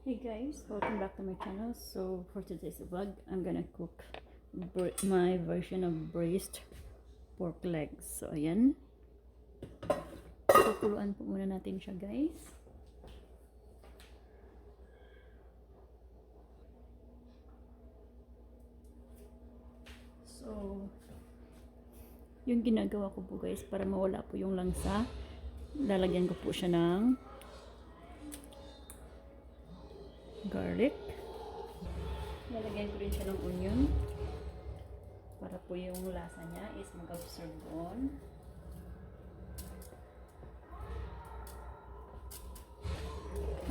Hey guys, welcome back to my channel. So for today's vlog, I'm gonna cook my version of braised pork legs. So ayan, kukuluan po muna natin siya guys. So yung ginagawa ko po guys, para mawala po yung langsa, lalagyan ko po siya ng garlic. Lalagyan ko rin siya ng onion para po yung lasa niya is mag-absorb doon.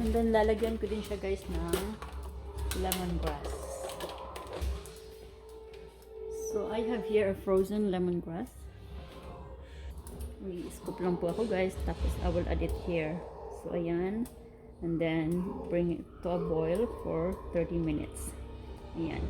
And then lalagyan ko din siya guys ng lemongrass. So I have here a frozen lemongrass. I-scoop lang po ako guys, tapos I will add it here. So ayan. And then bring it to a boil for 30 minutes. Ayan.